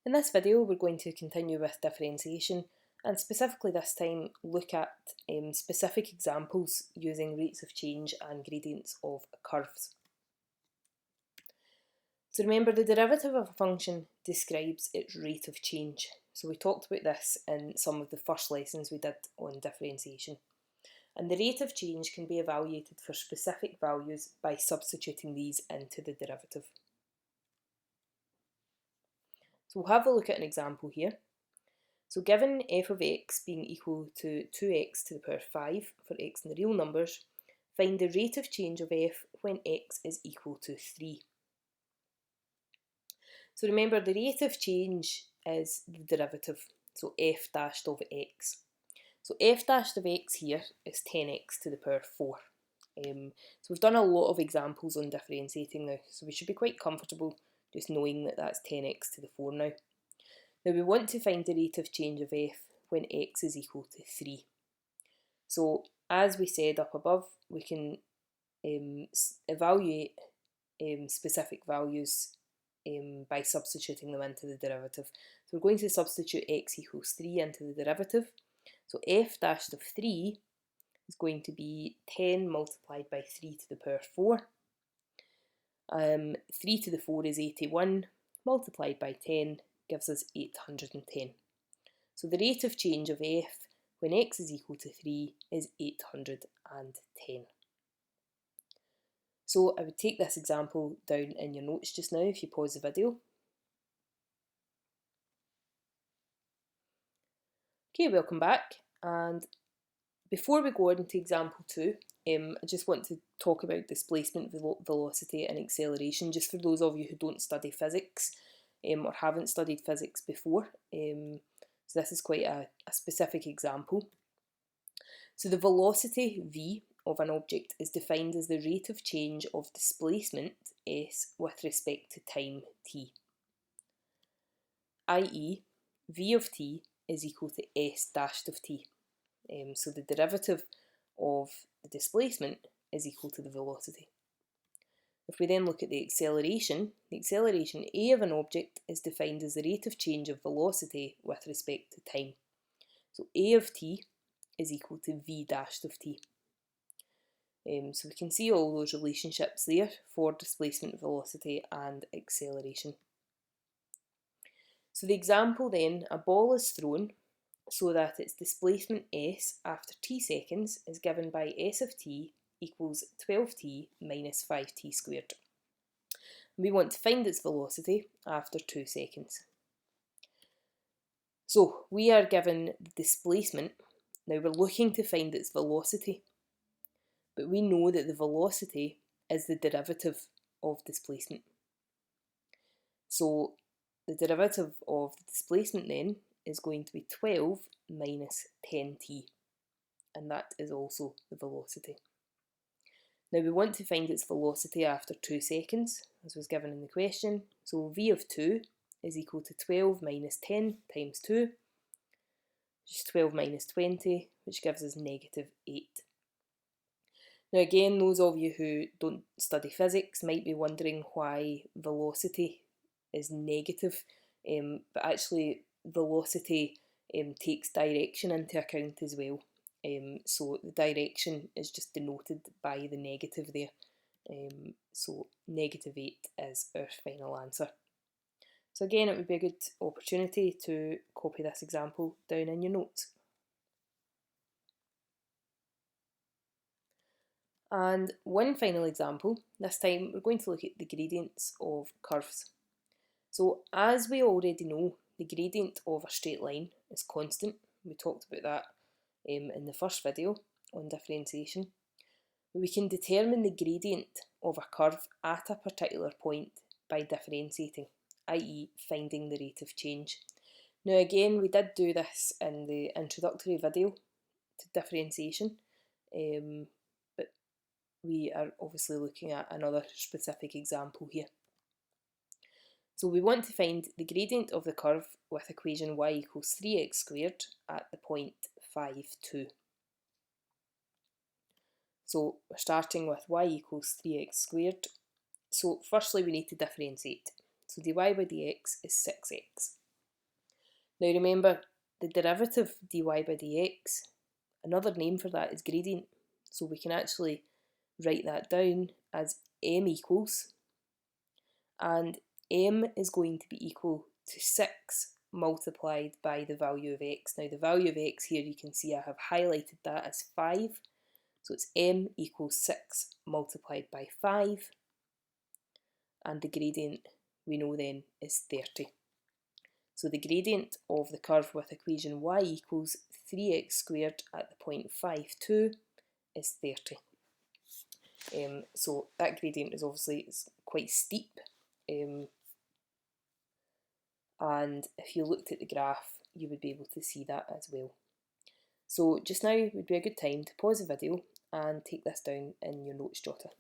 In this video we're going to continue with differentiation and specifically this time look at specific examples using rates of change and gradients of curves. So remember, the derivative of a function describes its rate of change. So we talked about this in some of the first lessons we did on differentiation. And the rate of change can be evaluated for specific values by substituting these into the derivative. So we'll have a look at an example here. So given f of x being equal to 2x to the power 5 for x in the real numbers, find the rate of change of f when x is equal to 3. So remember, the rate of change is the derivative, so f dashed of x. So f dashed of x here is 10x to the power 4. So we've done a lot of examples on differentiating now, so we should be quite comfortable just knowing that that's 10x to the 4 now. Now we want to find the rate of change of f when x is equal to 3. So as we said up above, we can evaluate specific values by substituting them into the derivative. So we're going to substitute x equals 3 into the derivative. So f dashed of 3 is going to be 10 multiplied by 3 to the power 4. 3 to the 4 is 81, multiplied by 10 gives us 810. So the rate of change of f when x is equal to 3 is 810. So I would take this example down in your notes just now if you pause the video. Okay, welcome back, and before we go on to example 2, I just want to talk about displacement, velocity and acceleration, just for those of you who don't study physics or haven't studied physics before. So this is quite a specific example. So the velocity v of an object is defined as the rate of change of displacement s with respect to time t, i.e. v of t is equal to s dashed of t. So the derivative of the displacement is equal to the velocity. If we then look at the acceleration a of an object is defined as the rate of change of velocity with respect to time. So a of t is equal to v dashed of t. So we can see all those relationships there for displacement, velocity and acceleration. So the example then, a ball is thrown so that its displacement s after t seconds is given by s of t equals 12t minus 5t squared. We want to find its velocity after 2 seconds. So we are given the displacement. Now we're looking to find its velocity, but we know that the velocity is the derivative of displacement. So the derivative of the displacement then is going to be 12 minus 10t, and that is also the velocity. Now we want to find its velocity after 2 seconds, as was given in the question. So v of 2 is equal to 12 minus 10 times 2, which is 12 minus 20, which gives us negative 8. Now again, those of you who don't study physics might be wondering why velocity is negative, but actually velocity takes direction into account as well. So the direction is just denoted by the negative there. So negative 8 is our final answer. So again, it would be a good opportunity to copy this example down in your notes. And one final example, this time we're going to look at the gradients of curves. So as we already know, the gradient of a straight line is constant. We talked about that in the first video on differentiation. We can determine the gradient of a curve at a particular point by differentiating, i.e. finding the rate of change. Now again, we did do this in the introductory video to differentiation, but we are obviously looking at another specific example here. So we want to find the gradient of the curve with equation y equals 3x squared at the point 5, 2. So we're starting with y equals 3x squared. So firstly we need to differentiate. So dy by dx is 6x. Now remember, the derivative dy by dx, another name for that is gradient. So we can actually write that down as m equals, and m is going to be equal to 6 multiplied by the value of x. Now the value of x here, you can see I have highlighted that as 5. So it's m equals 6 multiplied by 5. And the gradient we know then is 30. So the gradient of the curve with equation y equals 3x squared at the point 5, 2 is 30. So that gradient is obviously quite steep, and if you looked at the graph you would be able to see that as well. So just now would be a good time to pause the video and take this down in your notes jotter.